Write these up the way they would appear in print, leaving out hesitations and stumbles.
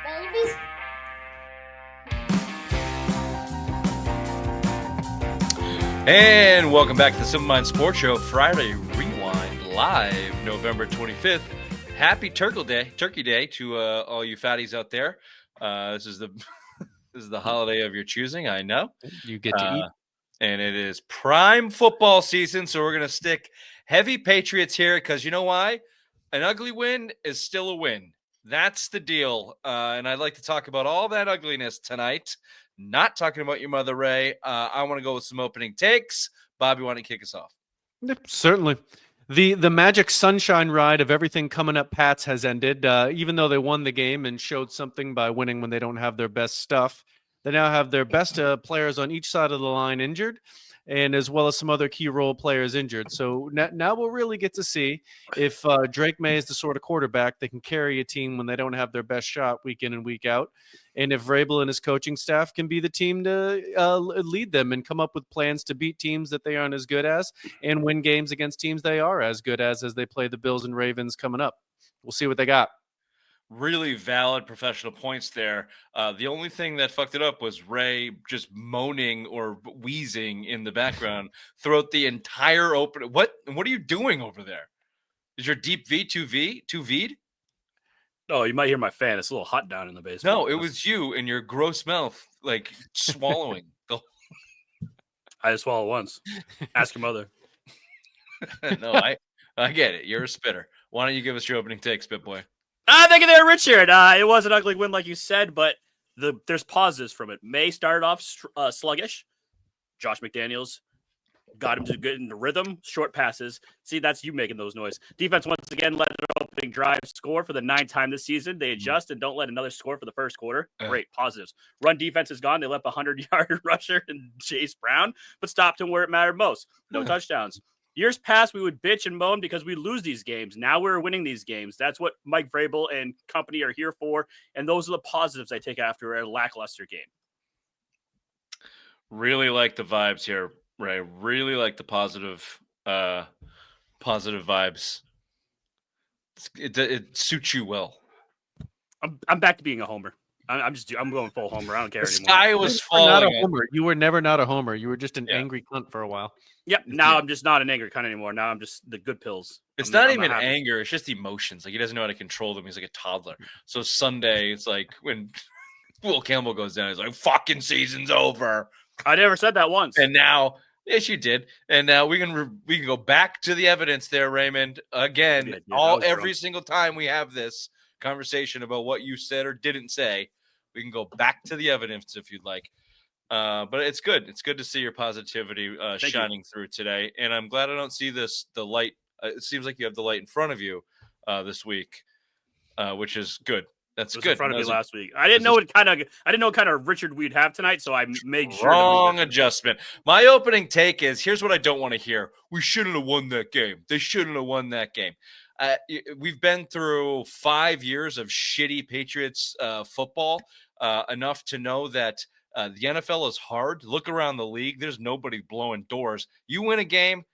babies. And welcome back to the Simple Mind Sports Show, Friday Rewind, live November 25th. Happy Turkey Day to all you fatties out there. This is the holiday of your choosing, I know. You get to eat. And it is prime football season, so we're going to stick heavy Patriots here because you know why? An ugly win is still a win. That's the deal. And I'd like to talk about all that ugliness tonight. Not talking about your mother, Ray. I want to go with some opening takes. Bobby, why don't you kick us off? Yep, certainly. The magic sunshine ride of everything coming up Pats has ended. Even though they won the game and showed something by winning when they don't have their best stuff, they now have their best players on each side of the line injured, and as well as some other key role players injured. So now we'll really get to see if Drake Maye is the sort of quarterback that can carry a team when they don't have their best shot week in and week out. And if Vrabel and his coaching staff can be the team to lead them and come up with plans to beat teams that they aren't as good as and win games against teams they are as good as they play the Bills and Ravens coming up. We'll see what they got. Really valid professional points there. The only thing that fucked it up was Ray just moaning or wheezing in the background throughout the entire open. What are you doing over there? Is your deep V 2V'd? Oh, you might hear my fan. It's a little hot down in the basement. No, it was you and your gross mouth, like swallowing. I just swallowed once. Ask your mother. No, I get it. You're a spitter. Why don't you give us your opening take, Spit Boy? Thank you there, Richard. It was an ugly win, like you said, but there's positives from it. May started off sluggish. Josh McDaniels got him to get into rhythm, short passes. See, that's you making those noise. Defense once again let an opening drive score for the 9th time this season. They adjust and don't let another score for the first quarter. Great, positives. Run defense is gone. They left a 100-yard rusher in Chase Brown, but stopped him where it mattered most. No touchdowns. Years past, we would bitch and moan because we lose these games. Now we're winning these games. That's what Mike Vrabel and company are here for, and those are the positives I take after a lackluster game. Really like the vibes here, Ray. Really like the positive vibes. It suits you well. I'm back to being a homer. I'm going full homer. I don't care the anymore. Sky was falling. Not a homer. You were never not a homer. You were just an angry cunt for a while. Yep. Now I'm just not an angry cunt anymore. Now I'm just the good pills. It's not even anger. It's just emotions. Like he doesn't know how to control them. He's like a toddler. So Sunday, it's like when Will Campbell goes down, he's like, "Fucking season's over." I never said that once. And now, yes, you did. And now we can go back to the evidence there, Raymond. Again, every single time we have this conversation about what you said or didn't say, we can go back to the evidence if you'd like. But it's good. It's good to see your positivity shining through today. And I'm glad I don't see the light. It seems like you have the light in front of you this week, which is good. That's good. In front of me last week. I didn't know what kind of Richard we'd have tonight, so I made sure. Wrong adjustment. My opening take is, here's what I don't want to hear. We shouldn't have won that game. They shouldn't have won that game. We've been through 5 years of shitty Patriots football, enough to know that the NFL is hard. Look around the league. There's nobody blowing doors. You win a game,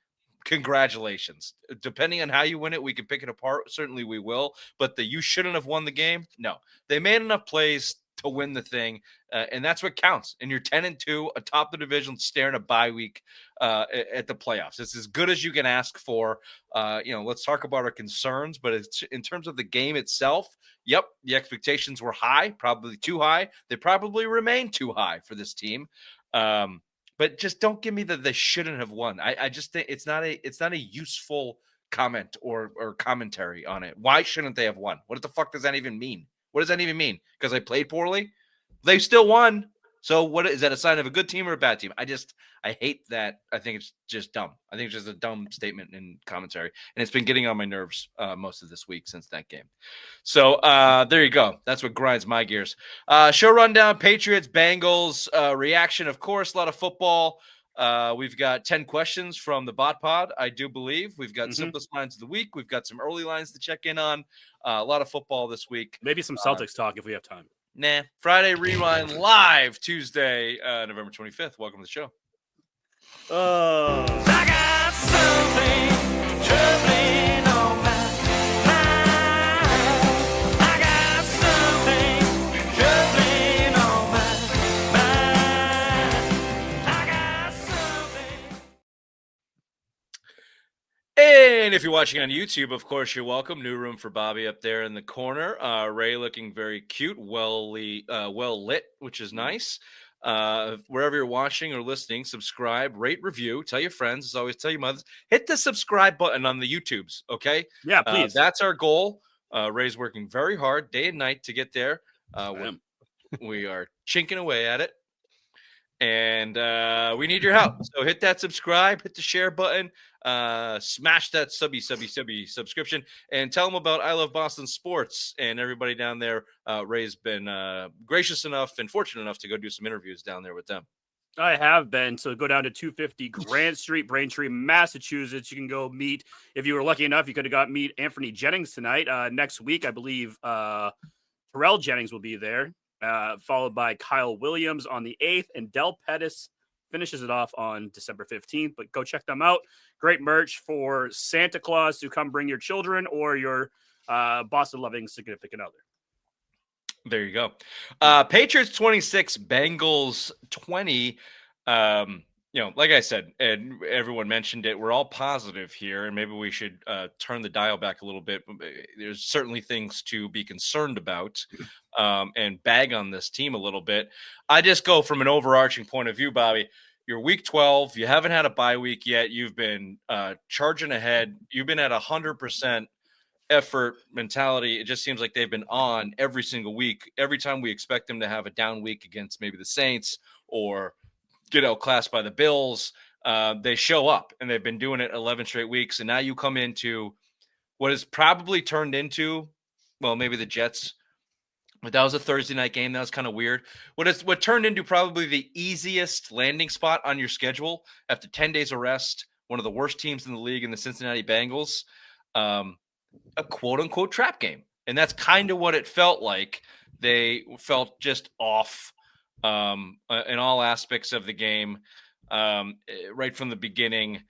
congratulations. Depending on how you win it, we can pick it apart. Certainly we will. But you shouldn't have won the game. No, they made enough plays to win the thing. And that's what counts. And you're 10-2 atop the division, staring a bye week at the playoffs. It's as good as you can ask for. Let's talk about our concerns, but it's in terms of the game itself. Yep. The expectations were high, probably too high. They probably remain too high for this team. But just don't give me that they shouldn't have won. I just think it's not a useful comment or commentary on it. Why shouldn't they have won? What the fuck does that even mean? What does that even mean? Because I played poorly? They still won. So what is that a sign of a good team or a bad team? I hate that. I think it's just dumb. I think it's just a dumb statement in commentary. And it's been getting on my nerves most of this week since that game. So there you go. That's what grinds my gears. Show rundown, Patriots, Bengals, reaction, of course, a lot of football. We've got 10 questions from the bot pod, I do believe. We've got simplest lines of the week. We've got some early lines to check in on. A lot of football this week. Maybe some Celtics talk if we have time. Nah. Friday Rewind live Tuesday, November 25th. Welcome to the show. I got something troubling on my mind. I got something And if you're watching on YouTube, of course, you're welcome. New room for Bobby up there in the corner. Ray looking very cute, well lit, which is nice. Wherever you're watching or listening, subscribe, rate, review, tell your friends. As always, tell your mothers. Hit the subscribe button on the YouTubes, okay? Yeah, please. That's our goal. Ray's working very hard day and night to get there. We are chinking away at it. And we need your help. So hit that subscribe, hit the share button, smash that subby subscription, and tell them about I Love Boston Sports and everybody down there. Ray's been gracious enough and fortunate enough to go do some interviews down there with them. I have been. So go down to 250 Grant Street, Braintree, Massachusetts. You can go meet, if you were lucky enough, you could have got meet Anthony Jennings tonight. Next week, I believe Terrell Jennings will be there. Followed by Kyle Williams on the 8th, and Del Pettis finishes it off on December 15th. But go check them out. Great merch for Santa Claus to come bring your children or your Boston-loving significant other. There you go. Patriots 26, Bengals 20. Like I said, and everyone mentioned it, we're all positive here, and maybe we should turn the dial back a little bit. There's certainly things to be concerned about and bag on this team a little bit. I just go from an overarching point of view, Bobby. You're week 12. You haven't had a bye week yet. You've been charging ahead. You've been at 100% effort mentality. It just seems like they've been on every single week. Every time we expect them to have a down week against maybe the Saints or get outclassed by the Bills, they show up, and they've been doing it 11 straight weeks. And now you come into what is probably turned into, well, maybe the Jets, but that was a Thursday night game. That was kind of weird. What turned into probably the easiest landing spot on your schedule after 10 days of rest, one of the worst teams in the league in the Cincinnati Bengals, a quote unquote trap game. And that's kind of what it felt like. They felt just off in all aspects of the game, right from the beginning.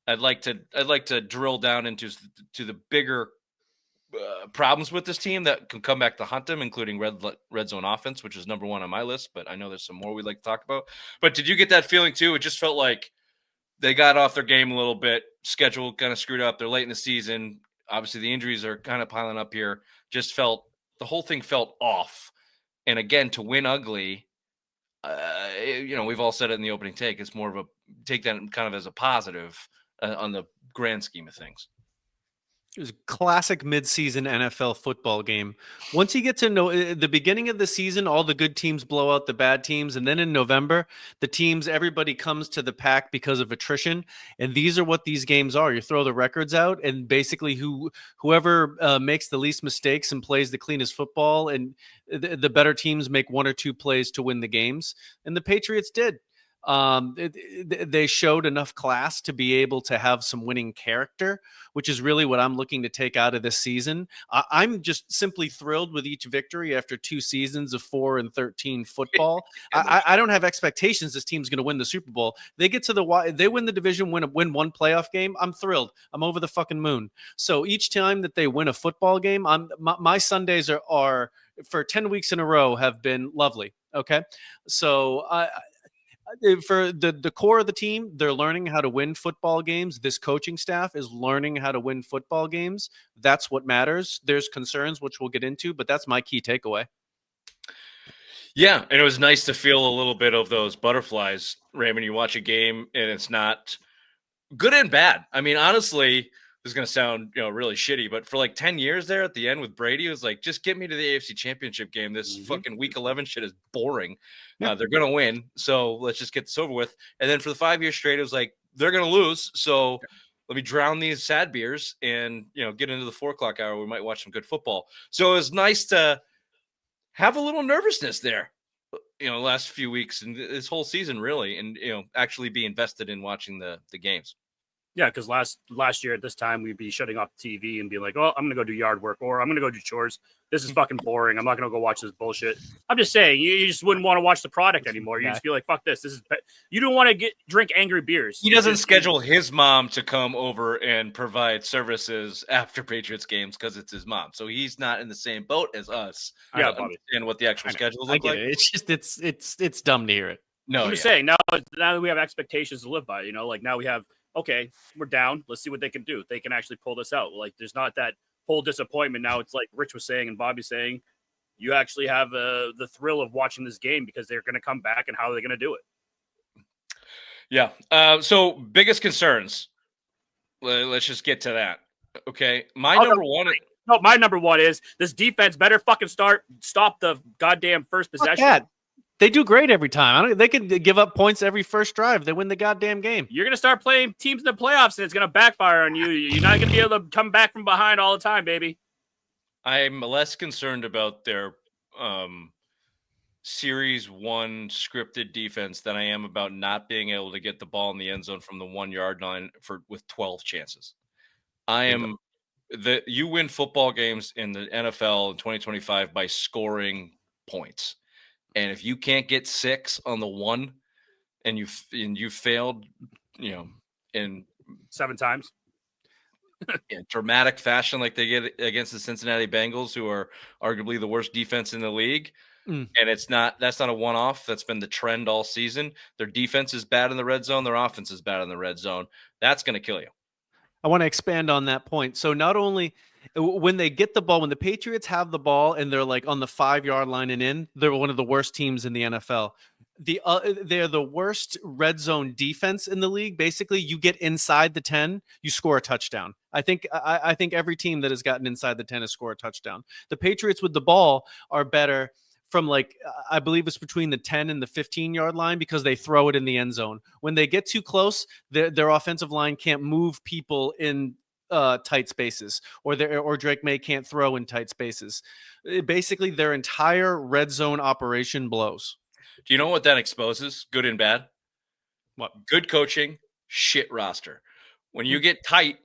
I'd like to drill down into the bigger problems with this team that can come back to hunt them, including red zone offense, which is number one on my list. But I know there's some more we'd like to talk about. But did you get that feeling too? It just felt like they got off their game a little bit. Schedule kind of screwed up. They're late in the season. Obviously, the injuries are kind of piling up here. Just felt the whole thing felt off. And again, to win ugly. We've all said it in the opening take. It's more of a take that kind of as a positive on the grand scheme of things. It was a classic midseason NFL football game. Once you get to know the beginning of the season, all the good teams blow out the bad teams. And then in November, everybody comes to the pack because of attrition. And these are what these games are. You throw the records out, and basically whoever makes the least mistakes and plays the cleanest football, and the better teams make one or two plays to win the games. And the Patriots did. They showed enough class to be able to have some winning character, which is really what I'm looking to take out of this season. I'm just simply thrilled with each victory after 2 seasons of 4-13 football. I don't have expectations this team's going to win the Super Bowl. They win the division, win one playoff game. I'm thrilled. I'm over the fucking moon. So each time that they win a football game, my Sundays are for 10 weeks in a row have been lovely. Okay. So for the core of the team, they're learning how to win football games. This coaching staff is learning how to win football games. That's what matters. There's concerns, which we'll get into, but that's my key takeaway. Yeah, and it was nice to feel a little bit of those butterflies, Raymond. You watch a game, and it's not good and bad. I mean, honestly, this is going to sound really shitty, but for like 10 years there at the end with Brady, it was like, just get me to the AFC Championship game. This fucking Week 11 shit is boring. Yeah. They're going to win, so let's just get this over with. And then for the 5 years straight, it was like, they're going to lose, so let me drown these sad beers and get into the 4 o'clock hour. We might watch some good football. So it was nice to have a little nervousness there, last few weeks and this whole season, really, and actually be invested in watching the games. Yeah, because last year at this time, we'd be shutting off the TV and be like, oh, I'm going to go do yard work, or I'm going to go do chores. This is fucking boring. I'm not going to go watch this bullshit. I'm just saying, you just wouldn't want to watch the product anymore. You just feel like, fuck this. You don't want to drink angry beers. He doesn't schedule his mom to come over and provide services after Patriots games because it's his mom. So he's not in the same boat as us. Yeah, I don't understand what the actual schedules look like. It's just, it's dumb to hear it. No, I'm just saying, now that we have expectations to live by, like now we have okay, we're down. Let's see what they can do. They can actually pull this out. Like, there's not that whole disappointment. Now it's like Rich was saying and Bobby saying, you actually have the thrill of watching this game because they're going to come back and how are they going to do it? Yeah. So biggest concerns. Let's just get to that. Okay. My number one. No, my number one is this defense better fucking stop the goddamn first Fuck possession. that. They do great every time. They can give up points every first drive. They win the goddamn game. You're going to start playing teams in the playoffs, and it's going to backfire on you. You're not going to be able to come back from behind all the time, baby. I'm less concerned about their Series 1 scripted defense than I am about not being able to get the ball in the end zone from the 1 yard line with 12 chances. You win football games in the NFL in 2025 by scoring points. And if you can't get 6 on the 1 and you failed, in 7 times in dramatic fashion like they get against the Cincinnati Bengals, who are arguably the worst defense in the league. And that's not a one-off. That's been the trend all season. Their defense is bad in the red zone. Their offense is bad in the red zone. That's going to kill you. I want to expand on that point. So not only when they get the ball, when the Patriots have the ball and they're like on the 5 yard line and in, they're one of the worst teams in the NFL. They're the worst red zone defense in the league. Basically, you get inside the 10, you score a touchdown. I think every team that has gotten inside the 10 has scored a touchdown. The Patriots with the ball are better from I believe it's between the 10 and the 15 yard line because they throw it in the end zone. When they get too close, their offensive line can't move people in tight spaces, or Drake Maye can't throw in tight spaces. Basically, their entire red zone operation blows. Do you know what that exposes? Good and bad? What? Good coaching, shit roster. When you get tight,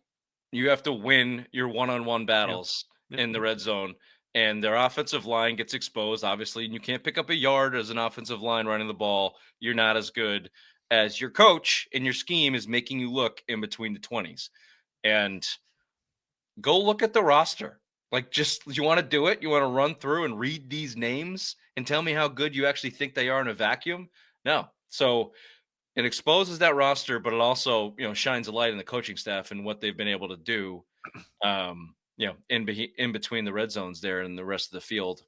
you have to win your one-on-one battles in the red zone. And their offensive line gets exposed, obviously, and you can't pick up a yard as an offensive line running the ball. You're not as good as your coach, and your scheme is making you look in between the 20s. And go look at the roster. You want to do it? You want to run through and read these names and tell me how good you actually think they are in a vacuum? No. So it exposes that roster, but it also, shines a light on the coaching staff and what they've been able to do. In between the red zones there and the rest of the field.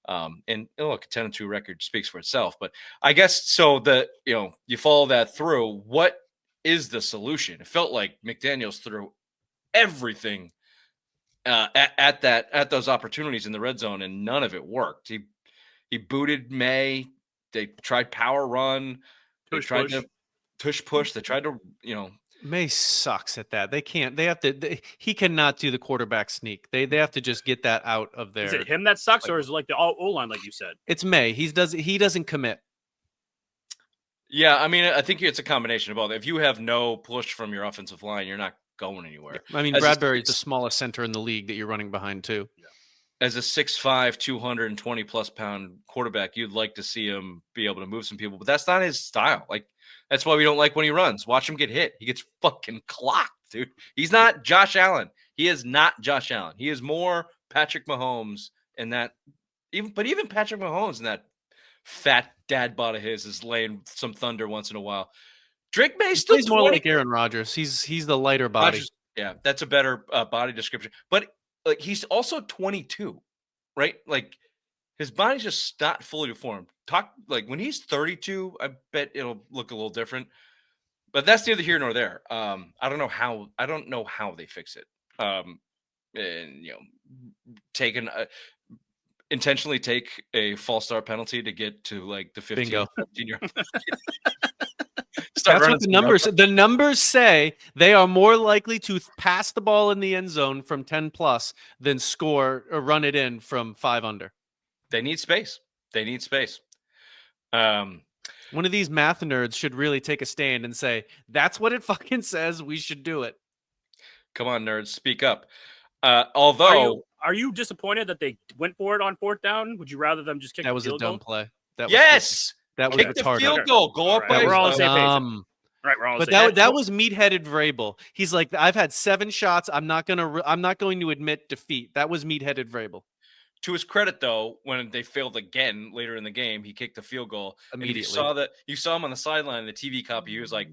And look, a 10-2 record speaks for itself. But I guess so you follow that through. What is the solution? It felt like McDaniels threw everything at those opportunities in the red zone, and none of it worked. He booted Maye. They tried power run. They tried to tush push. They tried to, Maye sucks at that. They can't. They have to. He cannot do the quarterback sneak. They have to just get that out of there. Is it him that sucks, or is it like the O-line, like you said? It's Maye. He doesn't commit. Yeah, I mean, I think it's a combination of both. If you have no push from your offensive line, you're not going anywhere. I mean, Bradbury's the smallest center in the league that you're running behind too. Yeah. As a 6'5", 220+ pound quarterback, you'd like to see him be able to move some people, but that's not his style. That's why we don't like when he runs. Watch him get hit. He gets fucking clocked, dude. He's not Josh Allen. He is not Josh Allen. He is more Patrick Mahomes, and even Patrick Mahomes and that fat dad bod of his is laying some thunder once in a while. Drake Maye still He's more like Aaron Rodgers. He's the lighter body. Yeah, that's a better body description. But he's also 22, right? His body's just not fully deformed. When he's 32, I bet it'll look a little different. But that's neither here nor there. I don't know how they fix it. Intentionally take a false start penalty to get to the 15 Bingo. 15-yard. That's what the numbers say. They are more likely to pass the ball in the end zone from 10+ than score or run it in from 5 under. They need space. One of these math nerds should really take a stand and say, that's what it fucking says. We should do it. Come on, nerds, speak up. Although, are you disappointed that they went for it on 4th down? Would you rather them just kick that the was a field dumb goal? play? That that was kick the retarded. field goal. Go up by. We're all on the same page. Right, we're all on the same page. That was meatheaded Vrabel. He's like, I've had 7 shots. I'm not going to admit defeat. That was meatheaded Vrabel. To his credit, though, when they failed again later in the game, he kicked the field goal. Immediately. You saw him on the sideline in the TV copy. He was like,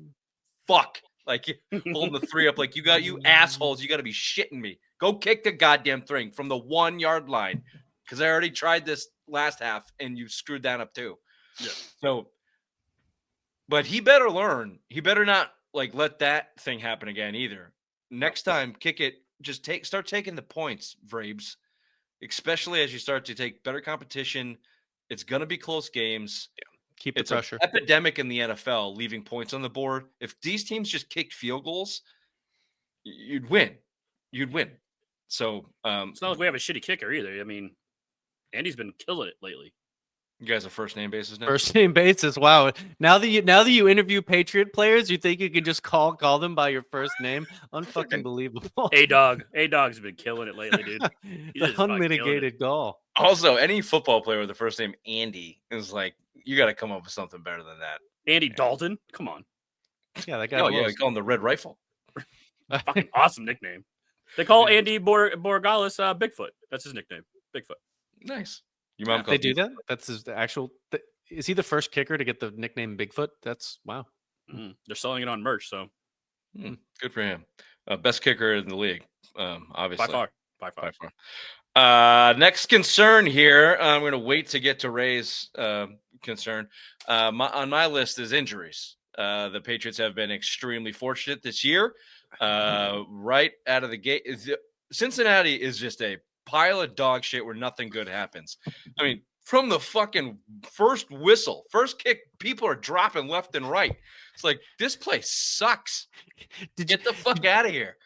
fuck, Like holding the 3 up, like you assholes, you got to be shitting me. Go kick the goddamn thing from the 1 yard line, because I already tried this last half and you screwed that up too. Yeah. So, but he better learn. He better not like let that thing happen again either. Next time, kick it. Just start taking the points, Vrabes. Especially as you start to take better competition. It's gonna be close games. Keep the It's pressure. an epidemic in the NFL, leaving points on the board. If these teams just kicked field goals, you'd win. You'd win. So It's not like we have a shitty kicker either. I mean, Andy's been killing it lately. you guys are first name basis now. First name basis. Wow. Now that you interview Patriot players, you think you can just call them by your first name? Unfucking believable. A-Dog's been killing it lately, dude. The just fucking unmitigated goal. Also, any football player with the first name Andy is like, you got to come up with something better than that. Andy Dalton, come on. Yeah, that guy. Oh, yeah, blows. you call him the Red Rifle. Fucking awesome nickname. They call Andy Borgalis Bigfoot. That's his nickname. Bigfoot. Nice. Your mom They calls do me- that? That's his actual. Is he the first kicker to get the nickname Bigfoot? That's wow. They're selling it on merch, so Good for him. Best kicker in the league, obviously. by far. By far. Next concern here. I'm going to wait to get to Ray's concern. On my list is injuries. The Patriots have been extremely fortunate this year. Right out of the gate, Cincinnati is just a pile of dog shit where nothing good happens. I mean, from the fucking first whistle, first kick, people are dropping left and right. It's like, this place sucks. Get the fuck out of here.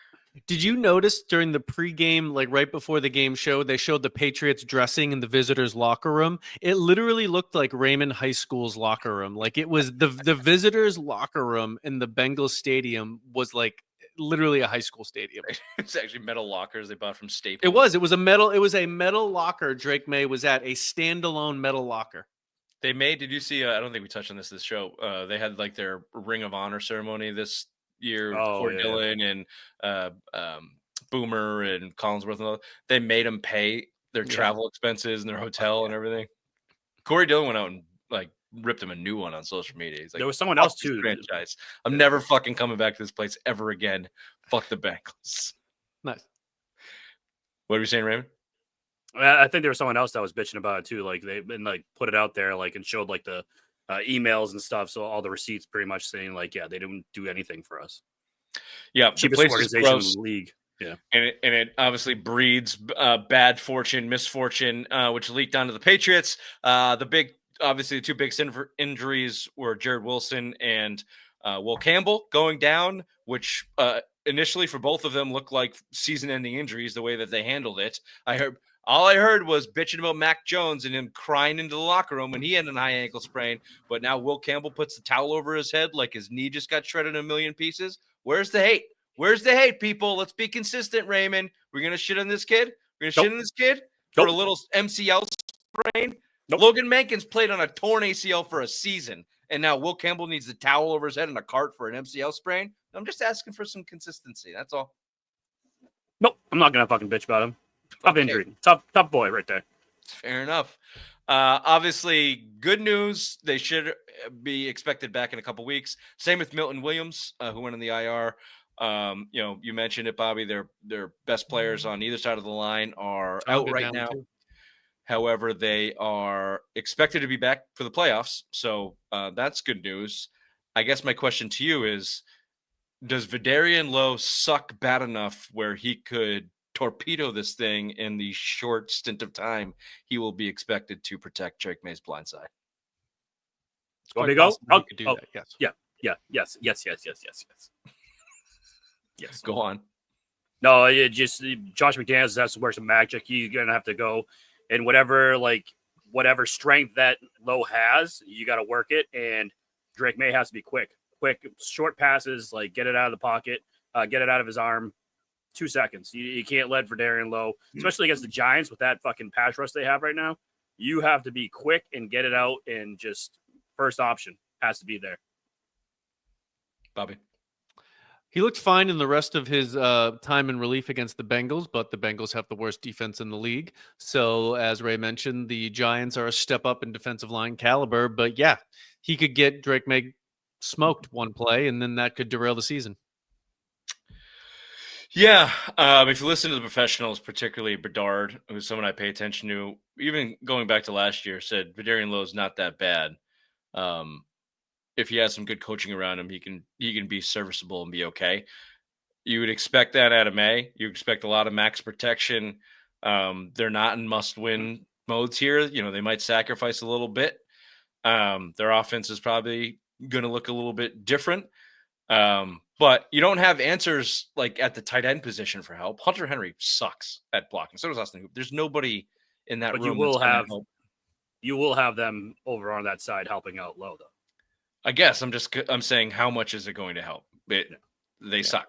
Did you notice during the pregame, like right before the game show, they showed the Patriots dressing in the visitors' locker room? It literally looked like Raymond High School's locker room. Like it was the visitors' locker room in the Bengals stadium was like literally a high school stadium. It's actually metal lockers they bought from Staples. It was a metal locker. Drake Maye was at a standalone metal locker. They made, did you see, I don't think we touched on this show. They had like their Ring of Honor ceremony this year. Corey Dillon and Boomer and Collinsworth. And all. They made them pay their travel expenses and their hotel and everything. Corey Dillon went out and like ripped him a new one on social media. He's like, There was someone else too. Franchise. I'm never fucking coming back to this place ever again. Fuck the Bengals. Nice. What were you saying, Raymond? I think there was someone else that was bitching about it too. Like they and like put it out there, like and showed like the emails and stuff. So all the receipts, pretty much saying like, yeah, they didn't do anything for us. Yeah, Cheapest organization in the league. Yeah, and it obviously breeds bad fortune, misfortune, which leaked onto the Patriots. Obviously, the two big injuries were Jared Wilson and Will Campbell going down, which initially for both of them looked like season-ending injuries. The way that they handled it, all I heard was bitching about Mac Jones and him crying into the locker room when he had an high ankle sprain. But now Will Campbell puts the towel over his head like his knee just got shredded in a million pieces. Where's the hate? Where's the hate, people? Let's be consistent, Raymond. We're going to shit on this kid? We're going to shit on this kid for a little MCL sprain? Logan Mankins played on a torn ACL for a season, and now Will Campbell needs the towel over his head and a cart for an MCL sprain? I'm just asking for some consistency. That's all. Nope, I'm not going to fucking bitch about him. Tough injury. Tough boy right there. Fair enough. Obviously, good news. They should be expected back in a couple weeks. Same with Milton Williams, who went in the IR. You mentioned it, Bobby. Their best players on either side of the line are out right now. However, they are expected to be back for the playoffs. So that's good news. I guess my question to you is, does Vidarian Lowe suck bad enough where he could torpedo this thing in the short stint of time he will be expected to protect Drake May's blind side? Want me to go? Yes. Yes. Go on. No, it just Josh McDaniels has to work some magic. He's gonna have to go and whatever strength that Lowe has, you got to work it. And Drake Maye has to be quick, short passes, like get it out of the pocket, get it out of his arm. 2 seconds. You can't let Vidarian Lowe, especially against the Giants with that fucking pass rush they have right now. You have to be quick and get it out, and just first option has to be there. Bobby. He looked fine in the rest of his time in relief against the Bengals, but the Bengals have the worst defense in the league. So, as Ray mentioned, the Giants are a step up in defensive line caliber. But yeah, he could get Drake Maye smoked one play, and then that could derail the season. Yeah, if you listen to the professionals, particularly Bedard, who's someone I pay attention to, even going back to last year, said Vidarian Lowe's not that bad. If he has some good coaching around him, he can be serviceable and be okay. You would expect that out of May. You expect a lot of max protection. They're not in must-win modes here. They might sacrifice a little bit. Their offense is probably going to look a little bit different. But you don't have answers like at the tight end position for help. Hunter Henry sucks at blocking. So does Austin Hooper. There's nobody in that But room. you will have them over on that side helping out Lowe, though. I guess I'm saying how much is it going to help? They suck.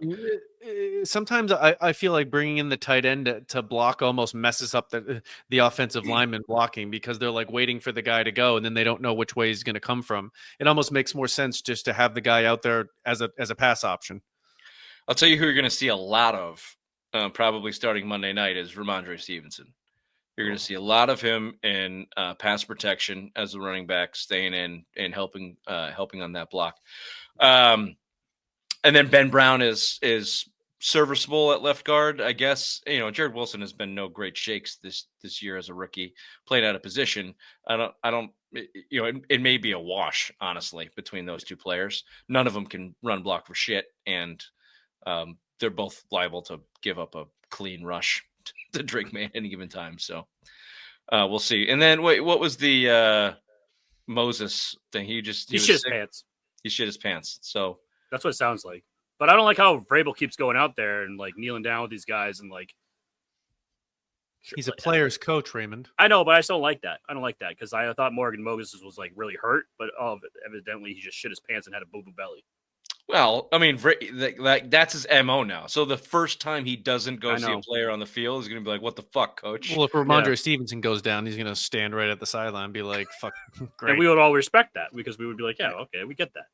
Sometimes I feel like bringing in the tight end to block almost messes up the offensive lineman blocking, because they're like waiting for the guy to go and then they don't know which way he's going to come from. It almost makes more sense just to have the guy out there as a pass option. I'll tell you who you're going to see a lot of probably starting Monday night is Ramondre Stevenson. You're going to see a lot of him in pass protection as a running back, staying in and helping on that block. And then Ben Brown is serviceable at left guard, I guess. Jared Wilson has been no great shakes this year as a rookie, playing out of position. It may be a wash, honestly, between those two players. None of them can run block for shit, and they're both liable to give up a clean rush to Drake May at any given time. So we'll see. And then wait, what was the Moses thing? He shit his pants. He shit his pants. So that's what it sounds like. But I don't like how Vrabel keeps going out there and like kneeling down with these guys and like. He's a player's coach, Raymond. I know, but I still don't like that. I don't like that because I thought Morgan Moses was like really hurt, but evidently he just shit his pants and had a boo-boo belly. Well, I mean, that's his MO now. So the first time he doesn't go see a player on the field, he's going to be like, what the fuck, coach? Well, if Ramondre Stevenson goes down, he's going to stand right at the sideline and be like, fuck, great. And we would all respect that because we would be like, yeah, okay, we get that.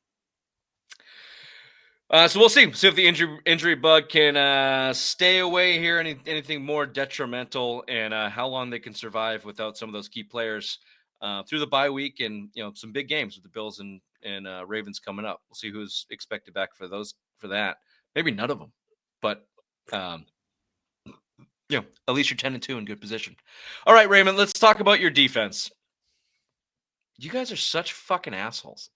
So we'll see if the injury bug can stay away here, anything more detrimental, and how long they can survive without some of those key players through the bye week and some big games with the Bills and Ravens coming up. We'll see who's expected back for that. Maybe none of them, but at least you're 10-2 in good position. All right, Raymond, let's talk about your defense. You guys are such fucking assholes.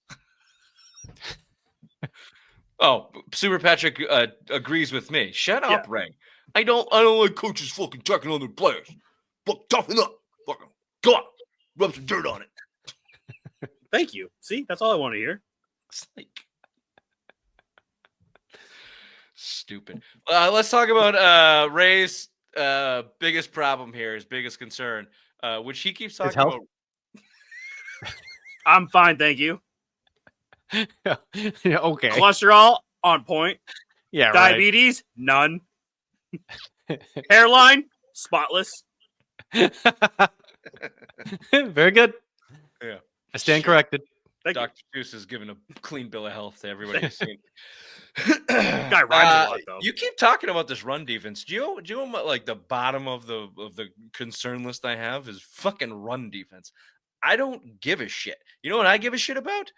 Oh, Super Patrick agrees with me. Shut up, Ray. I don't like coaches fucking checking on their players. Fuck, toughen up. Fucking go on. Rub some dirt on it. Thank you. See, that's all I want to hear. It's like stupid. Let's talk about Ray's biggest problem here, his biggest concern, which he keeps talking about. I'm fine, thank you. Yeah, okay. Cholesterol on point. Yeah, diabetes, none. Hairline, spotless. Very good. Yeah, I stand corrected. Dr. Seuss is giving a clean bill of health to everybody who's seen. Guy rhymes a lot, though. You keep talking about this run defense. Do you know what, like the bottom of the concern list I have is fucking run defense. I don't give a shit. You know what I give a shit about?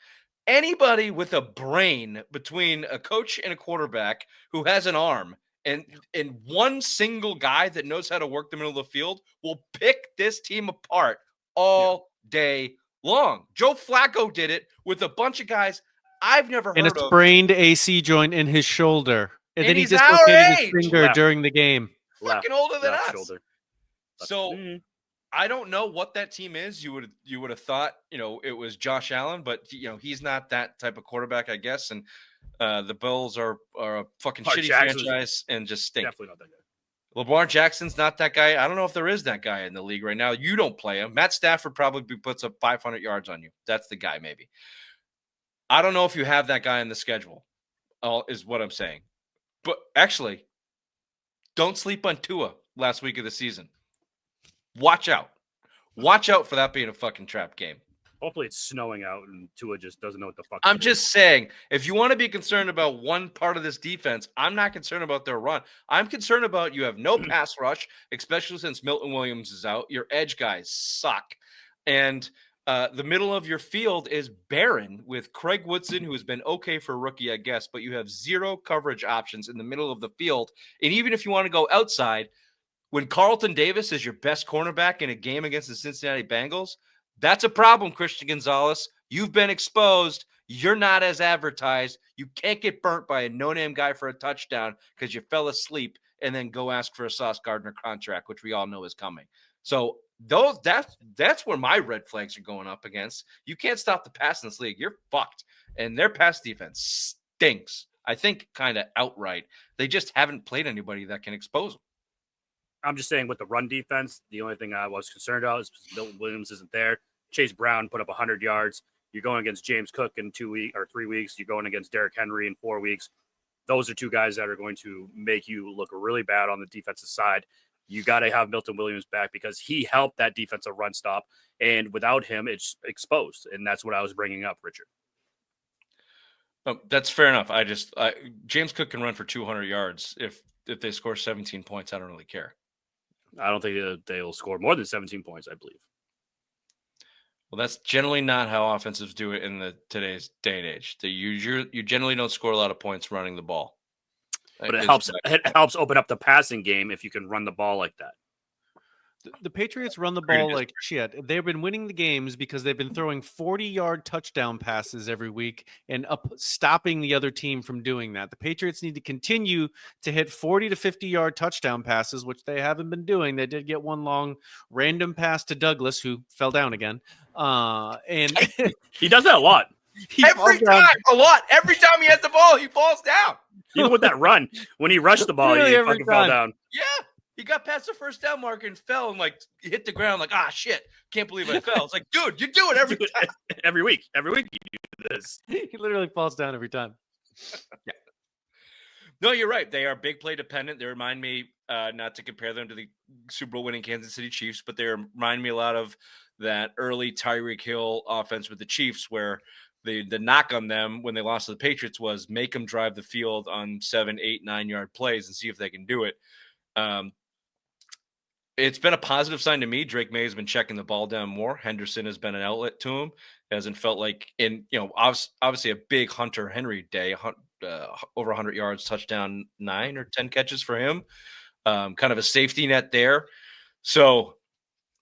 Anybody with a brain between a coach and a quarterback who has an arm and one single guy that knows how to work the middle of the field will pick this team apart all day long. Joe Flacco did it with a bunch of guys I've never heard of. And a sprained AC joint in his shoulder. And then he he's dislocated his finger during the game. Fucking older than us. Shoulder. So I don't know what that team is. You would have thought, it was Josh Allen, but he's not that type of quarterback, I guess. And the Bills are a fucking shitty franchise and just stink. Definitely not that guy. Lamar Jackson's not that guy. I don't know if there is that guy in the league right now. You don't play him. Matt Stafford probably puts up 500 yards on you. That's the guy, maybe. I don't know if you have that guy in the schedule, is what I'm saying. But actually, don't sleep on Tua last week of the season. Watch out. Watch out for that being a fucking trap game. Hopefully it's snowing out and Tua just doesn't know what the fuck. I'm just saying, if you want to be concerned about one part of this defense, I'm not concerned about their run. I'm concerned about you have no pass rush, especially since Milton Williams is out. Your edge guys suck. And The middle of your field is barren with Craig Woodson, who has been okay for a rookie, I guess, but you have zero coverage options in the middle of the field. And even if you want to go outside, when Carlton Davis is your best cornerback in a game against the Cincinnati Bengals, that's a problem, Christian Gonzalez. You've been exposed. You're not as advertised. You can't get burnt by a no-name guy for a touchdown because you fell asleep and then go ask for a Sauce Gardner contract, which we all know is coming. So that's where my red flags are going up against. You can't stop the pass in this league. You're fucked. And their pass defense stinks. I think kind of outright. They just haven't played anybody that can expose them. I'm just saying with the run defense, the only thing I was concerned about is Milton Williams isn't there. Chase Brown put up 100 yards. You're going against James Cook in 2 weeks or 3 weeks. You're going against Derrick Henry in 4 weeks. Those are two guys that are going to make you look really bad on the defensive side. You got to have Milton Williams back because he helped that defensive run stop. And without him, it's exposed. And that's what I was bringing up, Richard. Oh, that's fair enough. James Cook can run for 200 yards. If they score 17 points, I don't really care. I don't think they'll score more than 17 points, I believe. Well, that's generally not how offensives do it in today's day and age. You generally don't score a lot of points running the ball. But it helps open up the passing game if you can run the ball like that. The Patriots run the ball like shit. They've been winning the games because they've been throwing 40-yard touchdown passes every week and stopping the other team from doing that. The Patriots need to continue to hit 40 to 50-yard touchdown passes, which they haven't been doing. They did get one long random pass to Douglas, who fell down again. And he does that a lot. Every time he has the ball, he falls down. Even with that run, when he rushed the ball, he fucking fell down. Yeah. He got past the first down marker and fell and hit the ground shit. Can't believe I fell. It's like, dude, you do it every time. Every week. Every week you do this. He literally falls down every time. Yeah. No, you're right. They are big play dependent. They remind me, not to compare them to the Super Bowl winning Kansas City Chiefs, but they remind me a lot of that early Tyreek Hill offense with the Chiefs where the knock on them when they lost to the Patriots was make them drive the field on 7, 8, 9-yard plays and see if they can do it. It's been a positive sign to me. Drake May has been checking the ball down more. Henderson has been an outlet to him. It hasn't felt like obviously a big Hunter Henry day, over 100 yards, touchdown, 9 or 10 catches for him. Kind of a safety net there. So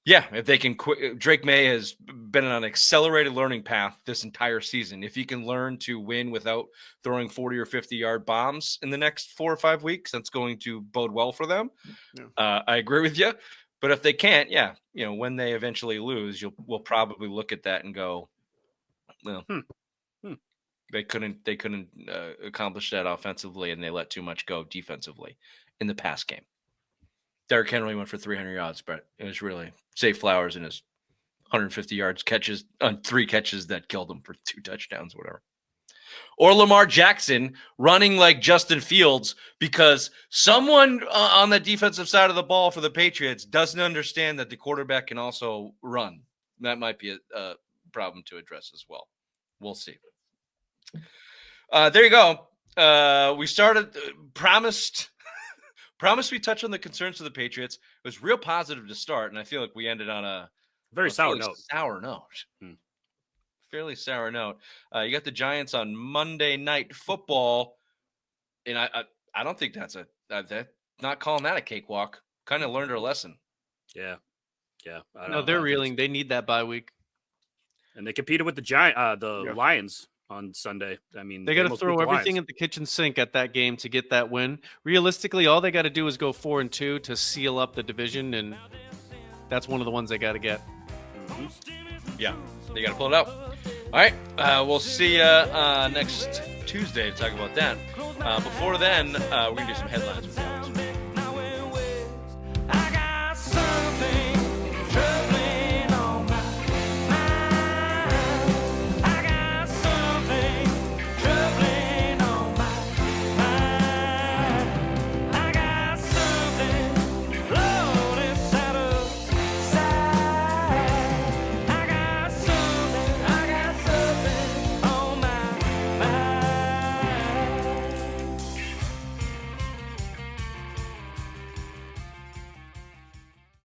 yeah, if they can Drake May has been on an accelerated learning path this entire season. If he can learn to win without throwing 40 or 50-yard bombs in the next 4 or 5 weeks, that's going to bode well for them. Yeah. I agree with you. But if they can't, when they eventually lose, we'll probably look at that and go, well, they couldn't accomplish that offensively, and they let too much go defensively in the pass game. Derrick Henry went for 300 yards, but it was really Zay Flowers in his 150 yards catches on 3 catches that killed him for 2 touchdowns, whatever. Or Lamar Jackson running like Justin Fields because someone on the defensive side of the ball for the Patriots doesn't understand that the quarterback can also run. That might be a problem to address as well. We'll see. There you go. We started promised we touch on the concerns of the Patriots. It was real positive to start, and I feel like we ended on a very sour note. Fairly sour note. You got the Giants on Monday Night Football, and I don't think that's not calling that a cakewalk. Kind of learned our lesson. Yeah. No, they're reeling. They need that bye week, and they competed with the Lions on Sunday. I mean, they got to throw everything at the kitchen sink at that game to get that win. Realistically, all they got to do is go 4-2 to seal up the division, and that's one of the ones they got to get. Mm-hmm. Yeah, they got to pull it out. All right, we'll see you next Tuesday to talk about that. Before then, we're going to do some headlines.